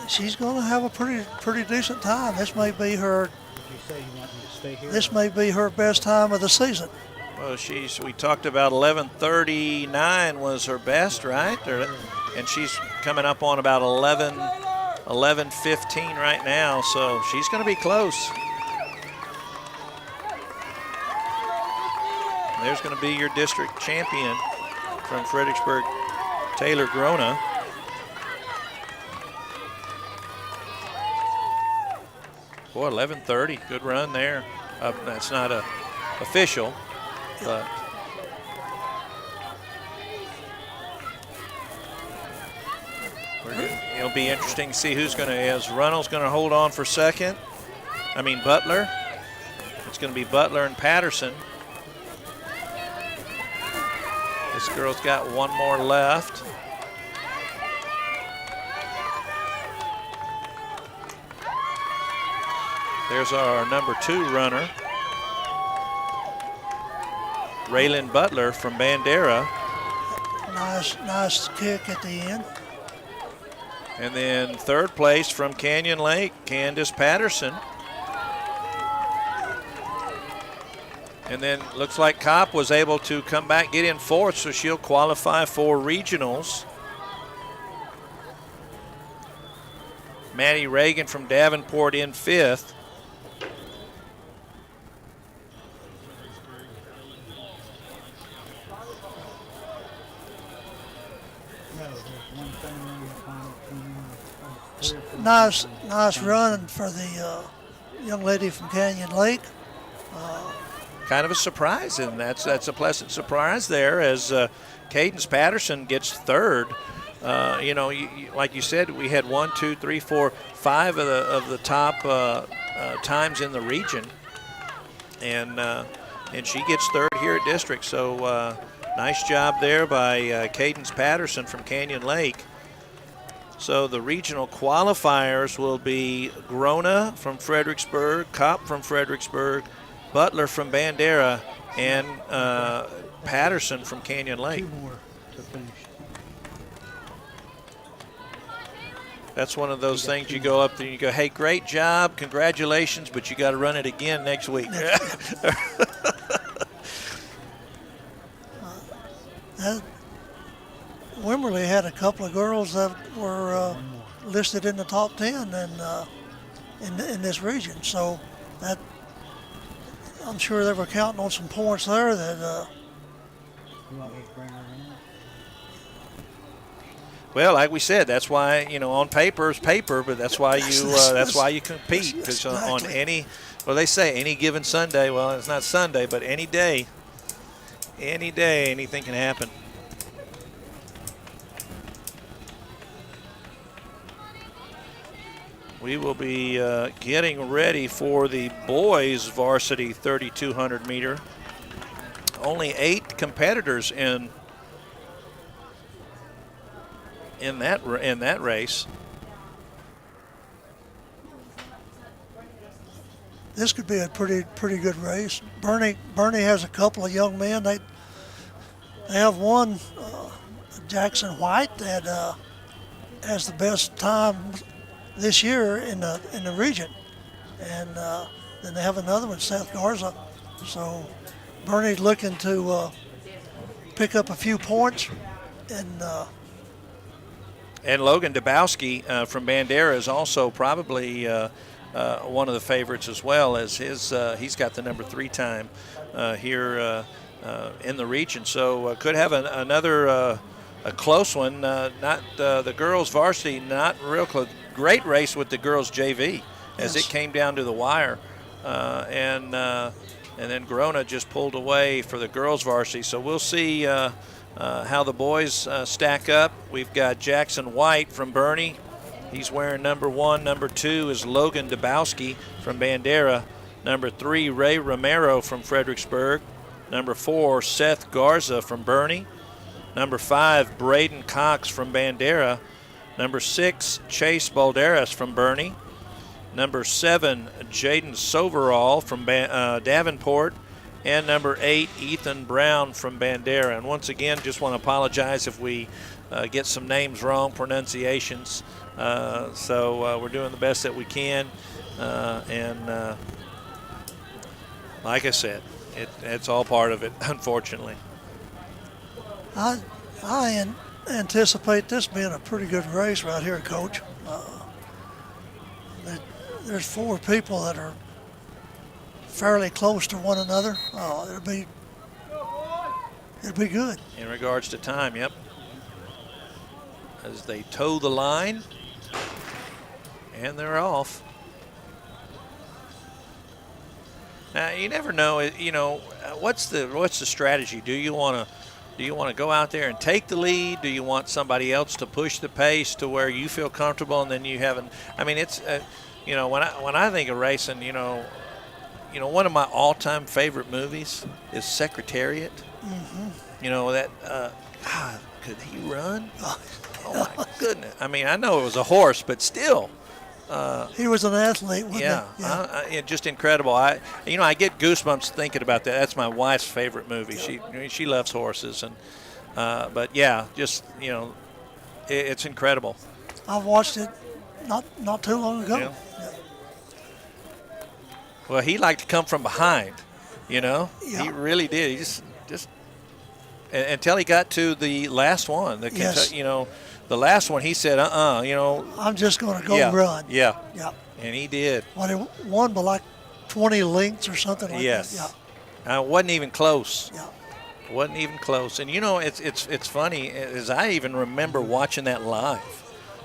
She's going to have a pretty decent time. This may be her. Did you say you want me to stay here? This may be her best time of the season. Well, we talked about 11:39 was her best, right? And she's coming up on about 11:15 right now, so she's going to be close. There's going to be your district champion from Fredericksburg, Taylor Grona. Boy, 11:30, good run there. That's not official, but it'll be interesting to see who's going to, as Runnell's going to hold on for second. Butler. It's going to be Butler and Patterson. This girl's got one more left. There's our number 2 runner, Raylan Butler from Bandera. Nice kick at the end. And then third place from Canyon Lake, Candace Patterson. And then looks like Kopp was able to come back, get in fourth, so she'll qualify for regionals. Maddie Reagan from Davenport in fifth. Nice run for the young lady from Canyon Lake. Kind of a surprise, and that's a pleasant surprise there as Cadence Patterson gets third. Like you said, we had 1, 2, 3, 4, 5 of the top times in the region, and she gets third here at district. So nice job there by Cadence Patterson from Canyon Lake. So the regional qualifiers will be Grona from Fredericksburg, Kopp from Fredericksburg, Butler from Bandera, and Patterson from Canyon Lake. 2 more to finish. That's one of those things you go up there and you go, hey, great job, congratulations, but you got to run it again next week. Wimberley had a couple of girls that were listed in the top 10 in this region, so that I'm sure they were counting on some points there that. You want me to bring her in? Well, like we said, that's why on paper is paper, but that's why you compete. Because on any, they say any given Sunday. Well, it's not Sunday, but any day, anything can happen. We will be getting ready for the boys varsity 3,200 meter. Only 8 competitors in that race. This could be a pretty good race. Bernie has a couple of young men. They have one, Jackson White, that has the best time this year in the region, and then they have another one, Seth Garza. So Bernie's looking to pick up a few points And Logan Dabowski from Bandera is also probably one of the favorites as well, as he's got the number 3 time here in the region. So could have another a close one. Not the girls varsity, not real close. Great race with the girls JV as it came down to the wire, and then Corona just pulled away for the girls varsity. So we'll see how the boys stack up. We've got Jackson White from Bernie. He's wearing number 1. Number 2 is Logan Dabowski from Bandera. Number 3, Ray Romero from Fredericksburg. Number 4, Seth Garza from Bernie. Number 5, Braden Cox from Bandera. Number 6, Chase Balderas from Bernie. Number 7, Jaden Soverall from Davenport. And number 8, Ethan Brown from Bandera. And once again, just want to apologize if we get some names wrong, pronunciations. So we're doing the best that we can. And like I said, it's all part of it, unfortunately. I anticipate this being a pretty good race right here, Coach. There's 4 people that are fairly close to one another. It'll be good. In regards to time, yep. As they toe the line, and they're off. Now you never know. You know, what's the strategy? Do you want to go out there and take the lead? Do you want somebody else to push the pace to where you feel comfortable, and then you haven't? I mean, it's you know, when I think of racing, you know, one of my all-time favorite movies is Secretariat. Mm-hmm. You know that. God, could he run? Oh my goodness! I mean, I know it was a horse, but still. He was an athlete, wasn't he? Yeah, just incredible. I get goosebumps thinking about that. That's my wife's favorite movie. She loves horses, and but yeah, just it's incredible. I watched it not too long ago. Yeah. Well, he liked to come from behind, He really did. He just until he got to the last one. The last one, he said, I'm just going to go run. Yeah. Yeah. And he did. Well, he won by like 20 lengths or something like that. Yeah. Wasn't even close. Yeah. Wasn't even close. And, it's funny, as I even remember watching that live,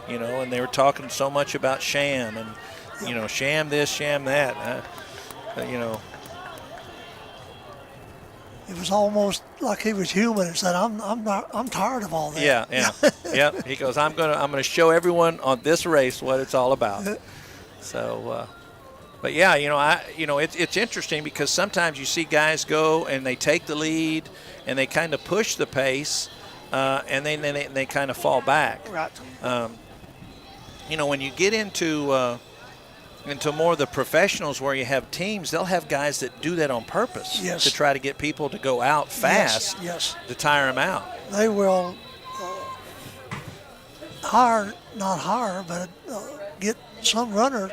and they were talking so much about sham and, sham this, sham that, It was almost like he was human and said, I'm tired of all that. Yeah. He goes, I'm gonna show everyone on this race what it's all about. So, but yeah, it's interesting because sometimes you see guys go and they take the lead and they kind of push the pace, and then they kind of fall back. Right. When you get into more of the professionals where you have teams, they'll have guys that do that on purpose to try to get people to go out fast to tire them out. They will get some runner,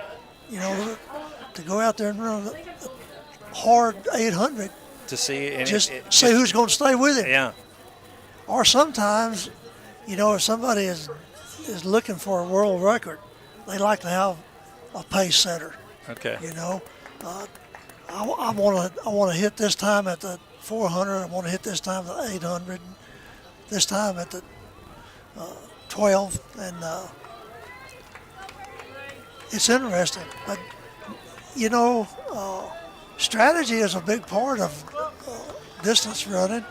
to go out there and run a hard 800 to see see who's going to stay with him. Yeah. Or sometimes, if somebody is looking for a world record, they like to have a pace setter. Okay. I want to hit this time at the 400. I want to hit this time at the 800. This time at the 12, and it's interesting. But strategy is a big part of distance running.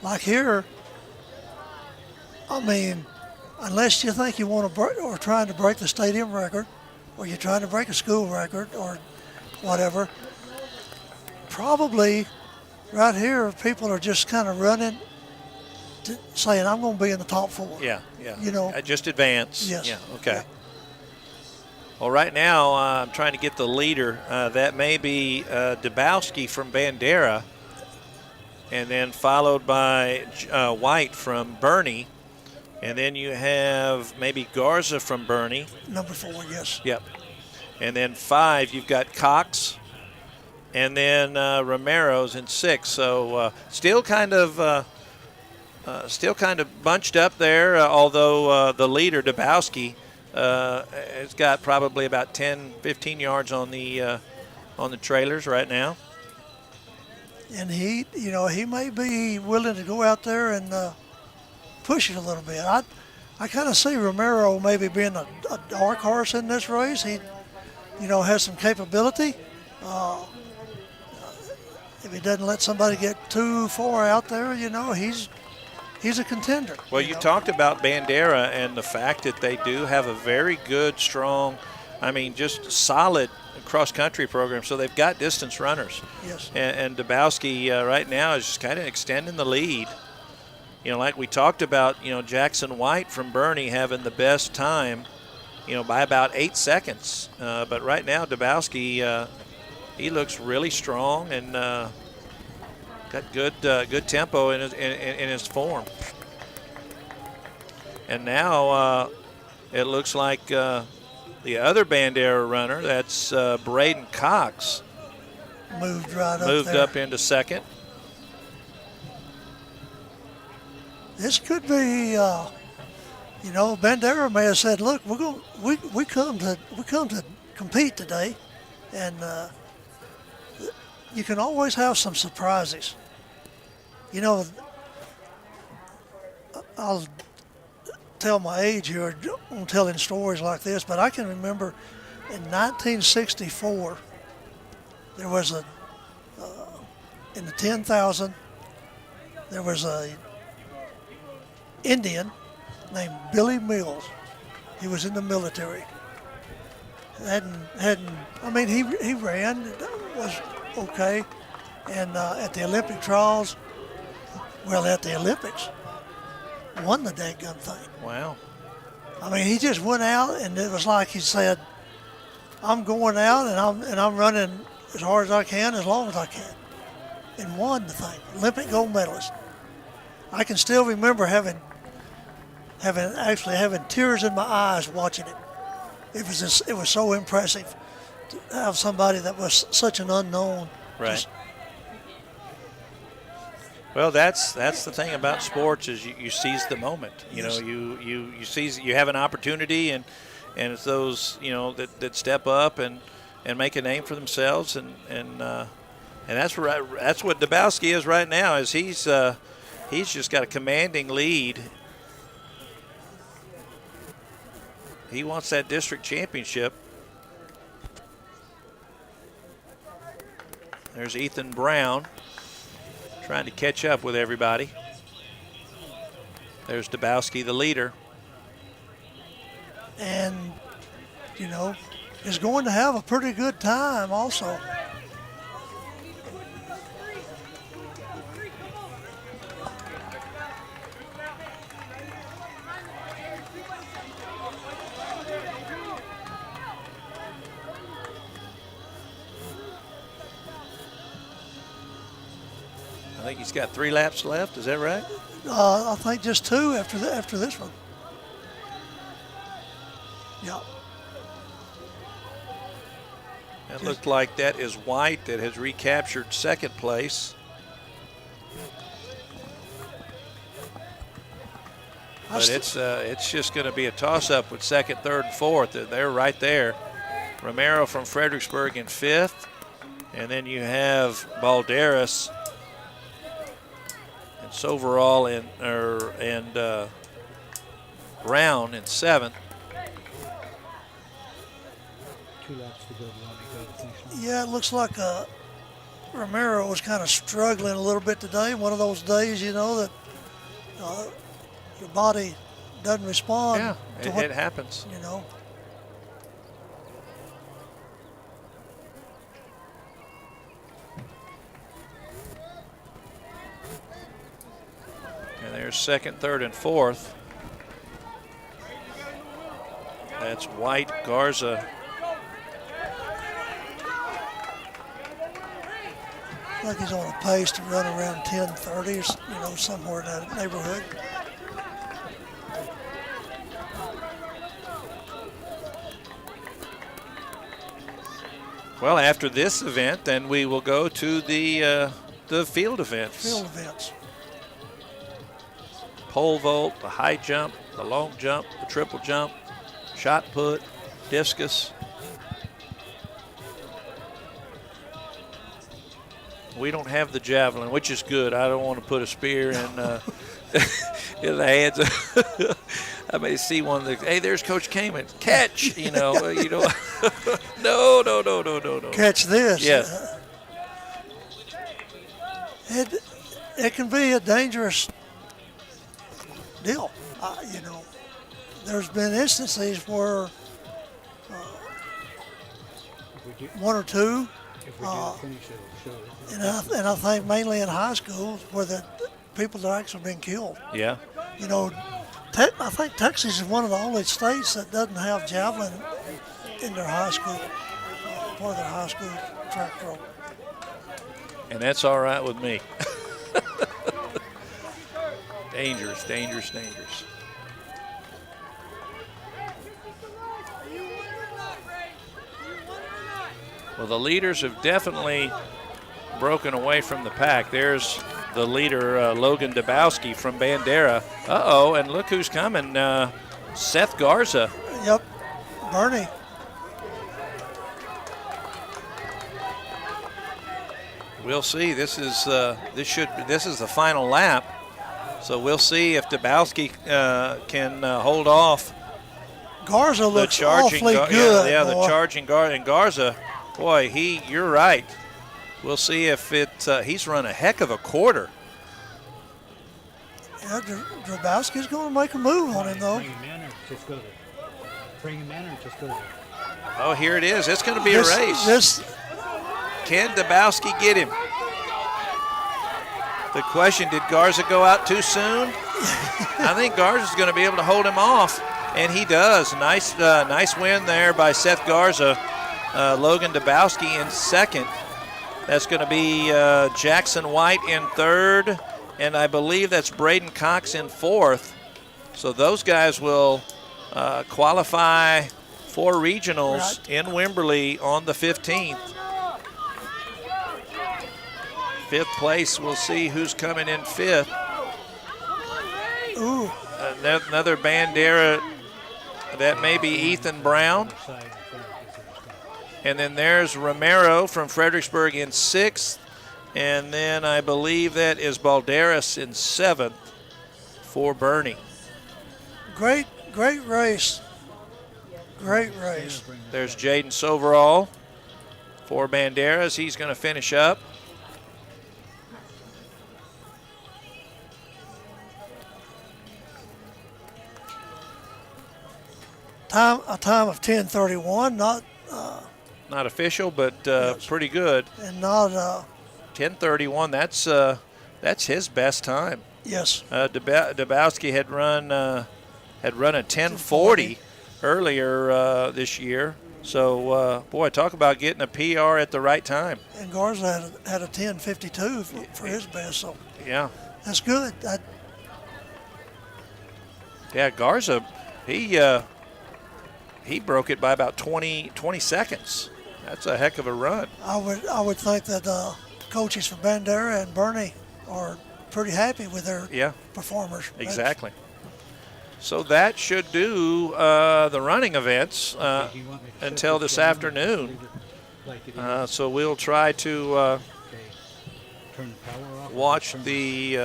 Like here, I mean, unless you think you want to break or trying to break the stadium record, or you're trying to break a school record or whatever, probably right here people are just kind of running, saying, I'm going to be in the top 4. Yeah. Just advance. Yes. Yeah, okay. Yeah. Well, right now I'm trying to get the leader. That may be Dabowski from Bandera, and then followed by White from Bernie. And then you have maybe Garza from Bernie. Number 4, yes. Yep. And then 5, you've got Cox. And then Romero's in 6. So still kind of still kind of bunched up there, although the leader, Dabowski, has got probably about 10, 15 yards on the trailers right now. And he may be willing to go out there and push it a little bit. I kind of see Romero maybe being a dark horse in this race. He, has some capability. If he doesn't let somebody get too far out there, he's a contender. Well, you talked about Bandera and the fact that they do have a very good, strong, just solid cross-country program. So they've got distance runners. Yes. And Dabowski right now is just kind of extending the lead. Like we talked about, Jackson White from Bernie having the best time, by about 8 seconds. But right now, Dabowski, he looks really strong and got good tempo in his form. And now it looks like the other Bandera runner, that's Braden Cox, moved up into second. This could be, Bandera may have said, "Look, we come to compete today, and you can always have some surprises." I'll tell my age here on telling stories like this, but I can remember in 1964 there was in the 10,000 there was a Indian named Billy Mills. He was in the military. He ran, was okay, and at the Olympic trials, at the Olympics, won the dadgum thing. Wow. He just went out, and it was like he said, "I'm going out, and I'm running as hard as I can, as long as I can," and won the thing. Olympic gold medalist. I can still remember having tears in my eyes watching it. It was so impressive to have somebody that was such an unknown. Right. Well, that's the thing about sports is you seize the moment. Yes. You have an opportunity, and it's those that step up and make a name for themselves, and that's what Dabowski is right now. Is he's just got a commanding lead. He wants that district championship. There's Ethan Brown trying to catch up with everybody. There's Dabowski, the leader. And, is going to have a pretty good time also. I think he's got 3 laps left. Is that right? I think just 2 after this one. Yeah. It looked like that is White that has recaptured second place. But it's just going to be a toss-up with second, third, and fourth. They're right there. Romero from Fredericksburg in 5th. And then you have Balderas and Soverall and Brown in 7th. 2 laps to go. Yeah, it looks like Romero was kind of struggling a little bit today. One of those days, that your body doesn't respond. Yeah, to it happens. And there's second, third, and fourth. That's White, Garza. I think he's on a pace to run around 10:30, somewhere in that neighborhood. Well, after this event, then we will go to the field events. Field events. pole vault, the high jump, the long jump, the triple jump, shot put, discus. We don't have the javelin, which is good. I don't want to put a spear in, in the hands of I may see one that, hey, there's Coach Kamen. Catch, No. Catch this. Yes. It can be a dangerous deal. There's been instances where one or two, If we do finish it, it'll show it. and I think mainly in high schools where the people that actually been killed. Yeah. I think Texas is one of the only states that doesn't have javelin in their high school, part of their high school track program. And that's all right with me. Dangerous. Well, the leaders have definitely broken away from the pack. There's the leader, Logan Dabowski from Bandera. Uh-oh, and look who's coming, Seth Garza. Yep, Bernie. We'll see. This is the final lap, so we'll see if Dabowski can hold off. Garza looks awfully good. Yeah, the charging Garza. And Garza, boy, you're right. We'll see if he's run a heck of a quarter. Yeah, Dabowski's going to make a move on him, though. Bring him in or just go there? Bring him in or just go there? Oh, here it is. It's going to be a race. Can Dabowski get him? The question, did Garza go out too soon? I think Garza's going to be able to hold him off, and he does. Nice win there by Seth Garza. Logan Dabowski in second. That's going to be Jackson White in third, and I believe that's Braden Cox in fourth. So those guys will qualify for regionals in Wimberley on the 15th. Fifth place, we'll see who's coming in fifth. Ooh. Another Bandera, that may be Ethan Brown. And then there's Romero from Fredericksburg in sixth. And then I believe that is Balderas in seventh for Bernie. Great race. Great race. There's Jaden Soverall for Banderas. He's going to finish up. A time of 10:31, not official, but pretty good. And not 10:31. That's his best time. Yes. Dabowski had run a 10:40 earlier this year. So boy, talk about getting a PR at the right time. And Garza had a 10:52 for his best. So yeah, that's good. Yeah, Garza, he broke it by about 20 seconds. That's a heck of a run. I would think that coaches for Bandera and Bernie are pretty happy with their performers. Exactly. So that should do the running events until this afternoon. So we'll try to watch the,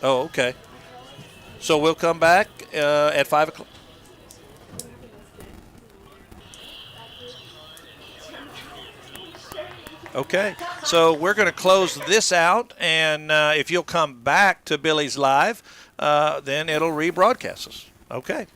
oh, okay. So we'll come back at 5 o'clock. Okay, so we're going to close this out, and if you'll come back to Billies Live, then it'll rebroadcast us. Okay.